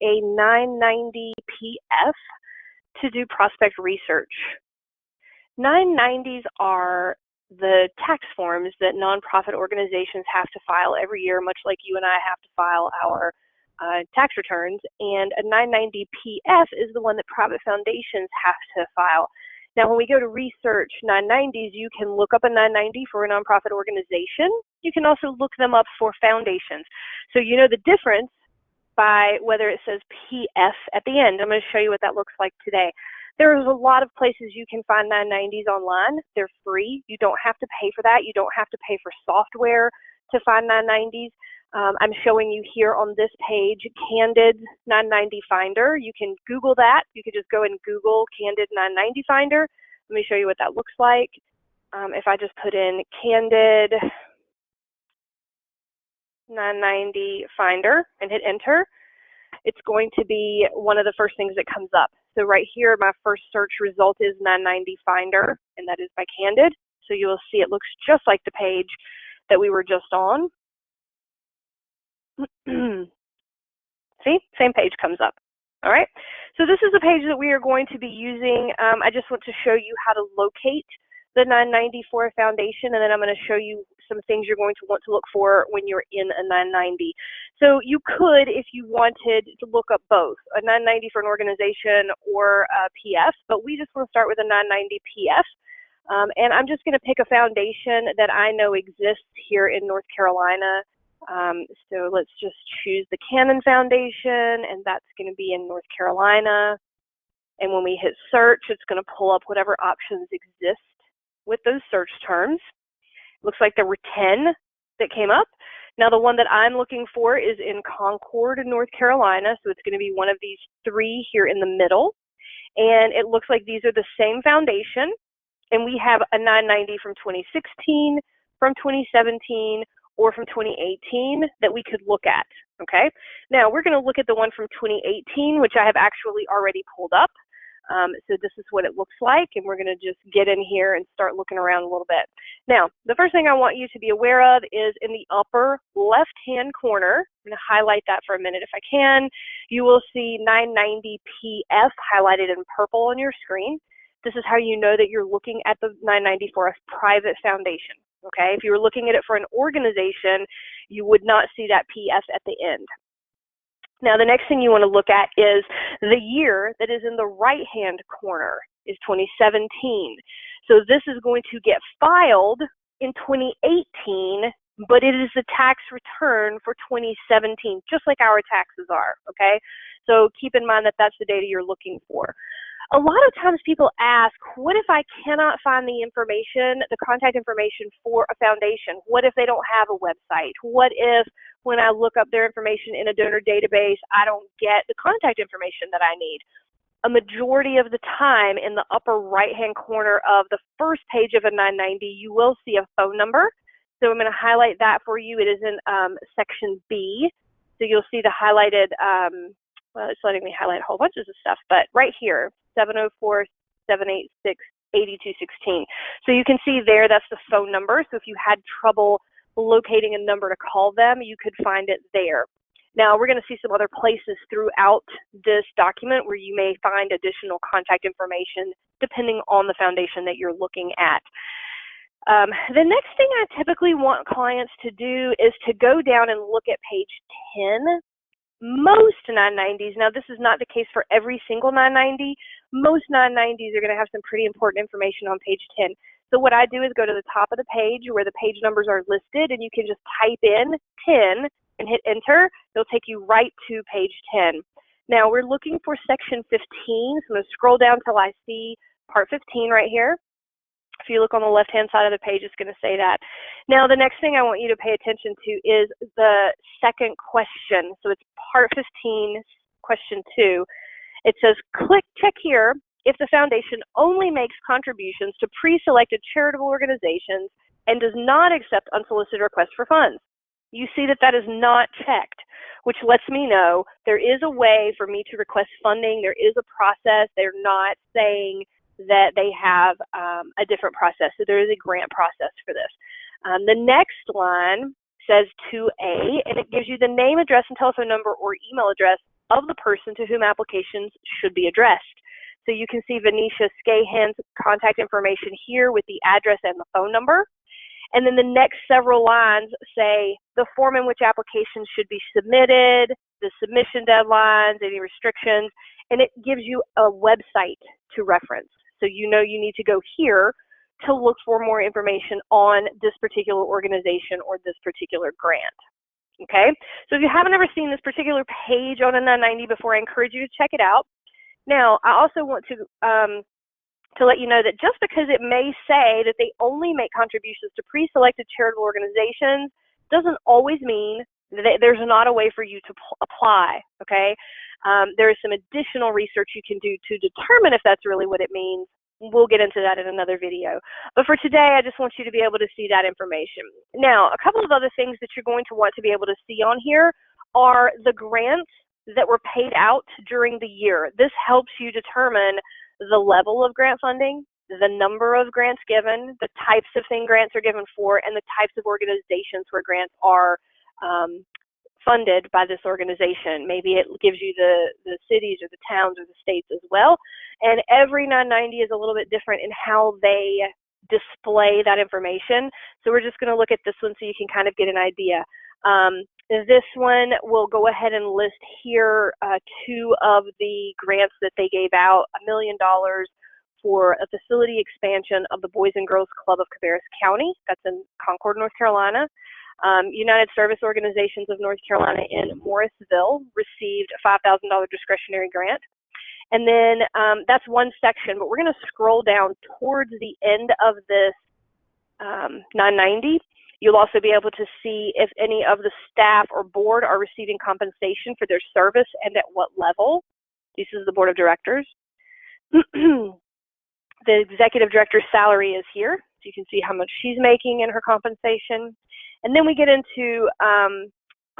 a 990 PF to do prospect research. 990s are the tax forms that nonprofit organizations have to file every year, much like you and I have to file our tax returns, and a 990 PF is the one that private foundations have to file. Now, when we go to research 990s, you can look up a 990 for a nonprofit organization. You can also look them up for foundations. So you know the difference by whether it says PF at the end. I'm going to show you what that looks like today. There's a lot of places you can find 990s online. They're free. You don't have to pay for that. You don't have to pay for software to find 990s. I'm showing you here on this page, Candid 990 Finder. You can Google that. You could just go and Google Candid 990 Finder. Let me show you what that looks like. If I just put in Candid 990 Finder and hit enter, it's going to be one of the first things that comes up. So right here, my first search result is 990 Finder, and that is by Candid. So you will see it looks just like the page that we were just on. See, same page comes up. All right, so this is the page that we are going to be using. I just want to show you how to locate the 990 for a foundation, and then I'm going to show you some things you're going to want to look for when you're in a 990. So you could, if you wanted, to look up both, a 990 for an organization or a PF, but we just want to start with a 990 PF. And I'm just going to pick a foundation that I know exists here in North Carolina. So let's just choose the Cannon Foundation, and that's going to be in North Carolina. And when we hit search, it's going to pull up whatever options exist with those search terms. Looks like there were 10 that came up. Now the one that I'm looking for is in Concord, North Carolina, so it's going to be one of these three here in the middle. And it looks like these are the same foundation, and we have a 990 from 2016, from 2017, or from 2018 that we could look at, okay? Now we're going to look at the one from 2018, which I have actually already pulled up. So this is what it looks like, and we're going to just get in here and start looking around a little bit. Now, the first thing I want you to be aware of is in the upper left-hand corner. I'm going to highlight that for a minute if I can. You will see 990 PF highlighted in purple on your screen. This is how you know that you're looking at the 990 for a private foundation. Okay, if you were looking at it for an organization, you would not see that PF at the end. Now, the next thing you want to look at is the year that is in the right-hand corner is 2017. So this is going to get filed in 2018, but it is the tax return for 2017, just like our taxes are, okay? So keep in mind that that's the data you're looking for. A lot of times people ask, what if I cannot find the information, the contact information for a foundation? What if they don't have a website? What if when I look up their information in a donor database, I don't get the contact information that I need? A majority of the time in the upper right-hand corner of the first page of a 990, you will see a phone number. So I'm going to highlight that for you. It is in section B. So you'll see the highlighted, well, it's letting me highlight a whole bunch of stuff, but right here, 704-786-8216. So you can see there, that's the phone number. So if you had trouble locating a number to call them, you could find it there. Now, we're going to see some other places throughout this document where you may find additional contact information depending on the foundation that you're looking at. The next thing I typically want clients to do is to go down and look at page 10. Most 990s, now this is not the case for every single 990, most 990s are going to have some pretty important information on page 10. So what I do is go to the top of the page where the page numbers are listed, and you can just type in 10 and hit enter. It'll take you right to page 10. Now we're looking for section 15, so I'm going to scroll down till I see part 15 right here. If you look on the left-hand side of the page, it's going to say that. Now, the next thing I want you to pay attention to is the second question. So it's part 15, question 2. It says, check here if the foundation only makes contributions to pre-selected charitable organizations and does not accept unsolicited requests for funds. You see that that is not checked, which lets me know there is a way for me to request funding. There is a process. They're not saying that they have a different process. So there is a grant process for this. The next line says 2A, and it gives you the name, address, and telephone number or email address of the person to whom applications should be addressed. So you can see Venetia Scahan's contact information here with the address and the phone number. And then the next several lines say the form in which applications should be submitted, the submission deadlines, any restrictions, and it gives you a website to reference. So you know you need to go here to look for more information on this particular organization or this particular grant. Okay, so if you haven't ever seen this particular page on a 990 before, I encourage you to check it out. Now, I also want to let you know that just because it may say that they only make contributions to pre-selected charitable organizations doesn't always mean that there's not a way for you to apply, okay? There is some additional research you can do to determine if that's really what it means. We'll get into that in another video. But for today, I just want you to be able to see that information. Now, a couple of other things that you're going to want to be able to see on here are the grants that were paid out during the year. This helps you determine the level of grant funding, the number of grants given, the types of thing grants are given for, and the types of organizations where grants are funded by this organization. Maybe it gives you the cities or the towns or the states as well. And every 990 is a little bit different in how they display that information. So we're just going to look at this one so you can kind of get an idea. This one will go ahead and list here 2 of the grants that they gave out, $1 million for a facility expansion of the Boys and Girls Club of Cabarrus County. That's in Concord, North Carolina. United Service Organizations of North Carolina in Morrisville received a $5,000 discretionary grant. And then that's one section, but we're going to scroll down towards the end of this 990. You'll also be able to see if any of the staff or board are receiving compensation for their service and at what level. This is the board of directors. The executive director's salary is here, so you can see how much she's making in her compensation. And then we get into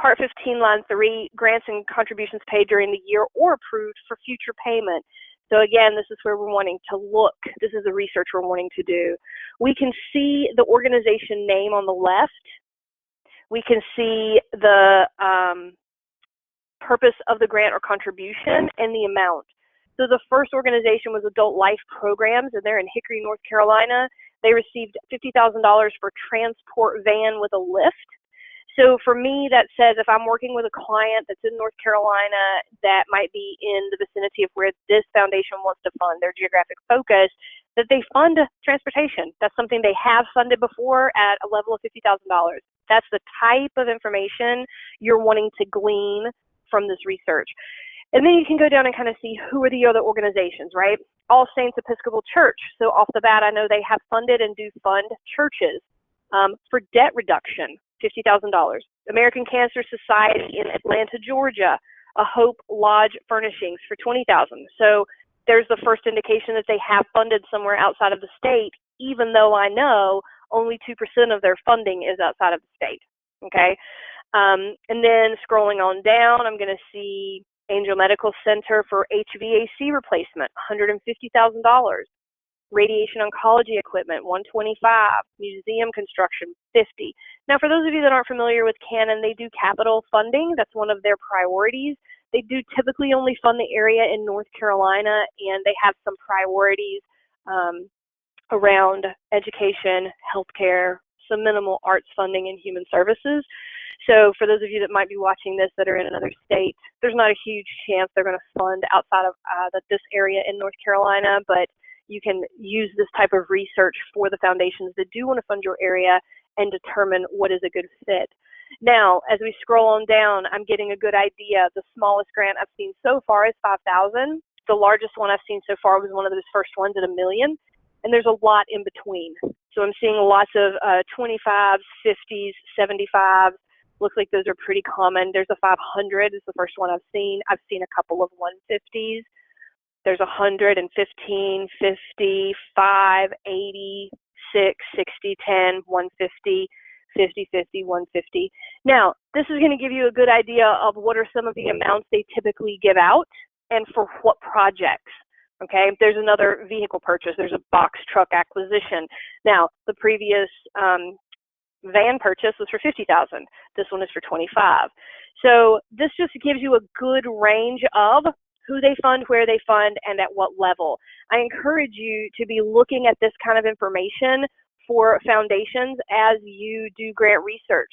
Part 15, Line 3, grants and contributions paid during the year or approved for future payment. So again, this is where we're wanting to look. This is the research we're wanting to do. We can see the organization name on the left. We can see the purpose of the grant or contribution and the amount. So the first organization was Adult Life Programs, and they're in Hickory, North Carolina. They received $50,000 for transport van with a lift. So for me, that says if I'm working with a client that's in North Carolina that might be in the vicinity of where this foundation wants to fund their geographic focus, that they fund transportation. That's something they have funded before at a level of $50,000. That's the type of information you're wanting to glean from this research. And then you can go down and kind of see who are the other organizations, right? All Saints Episcopal Church. So off the bat, I know they have funded and do fund churches for debt reduction. $50,000. American Cancer Society in Atlanta, Georgia, a Hope Lodge Furnishings for $20,000. So there's the first indication that they have funded somewhere outside of the state, even though I know only 2% of their funding is outside of the state. Okay, and then scrolling on down, I'm going to see Angel Medical Center for HVAC replacement, $150,000. Radiation oncology equipment, $125,000. Museum construction, $50,000. Now, for those of you that aren't familiar with Canon, they do capital funding. That's one of their priorities. They do typically only fund the area in North Carolina, and they have some priorities around education, healthcare, some minimal arts funding, and human services. So for those of you that might be watching this that are in another state, there's not a huge chance they're going to fund outside of this area in North Carolina, but you can use this type of research for the foundations that do want to fund your area and determine what is a good fit. Now, as we scroll on down, I'm getting a good idea. The smallest grant I've seen so far is $5,000. The largest one I've seen so far was one of those first ones at $1 million, and there's a lot in between. So I'm seeing lots of 25s, 50s, 75s. Looks like those are pretty common. There's a 500 is the first one I've seen. I've seen a couple of 150s. There's 115, 50, 5, 80, 6, 60, 10, 150, 50, 50, 150. Now, this is going to give you a good idea of what are some of the amounts they typically give out and for what projects. Okay, there's another vehicle purchase. There's a box truck acquisition. Now, the previous van purchase was for $50,000. This one is for $25,000. So this just gives you a good range of who they fund, where they fund, and at what level. I encourage you to be looking at this kind of information for foundations as you do grant research.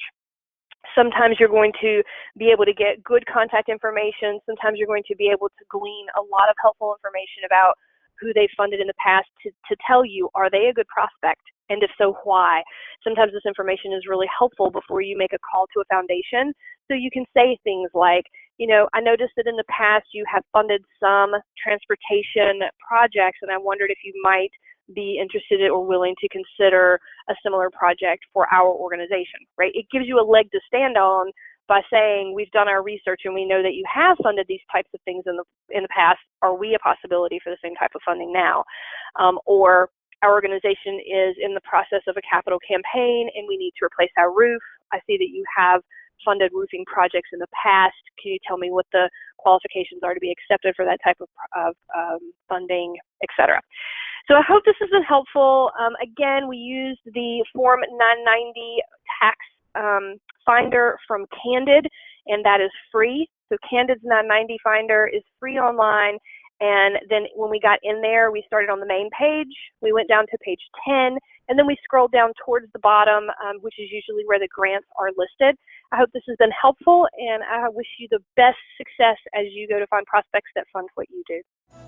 Sometimes you're going to be able to get good contact information. Sometimes you're going to be able to glean a lot of helpful information about who they funded in the past to tell you, are they a good prospect? And if so, why? Sometimes this information is really helpful before you make a call to a foundation. So you can say things like, you know, I noticed that in the past you have funded some transportation projects, and I wondered if you might be interested or willing to consider a similar project for our organization, right? It gives you a leg to stand on by saying, we've done our research and we know that you have funded these types of things in the past. Are we a possibility for the same type of funding now? Or our organization is in the process of a capital campaign and we need to replace our roof. I see that you have funded roofing projects in the past. Can you tell me what the qualifications are to be accepted for that type of funding, et cetera? So I hope this has been helpful. Again, we used the Form 990 tax finder from Candid, and that is free. So Candid's 990 finder is free online. And then when we got in there, we started on the main page. We went down to page 10, and then we scrolled down towards the bottom, which is usually where the grants are listed. I hope this has been helpful, and I wish you the best success as you go to find prospects that fund what you do.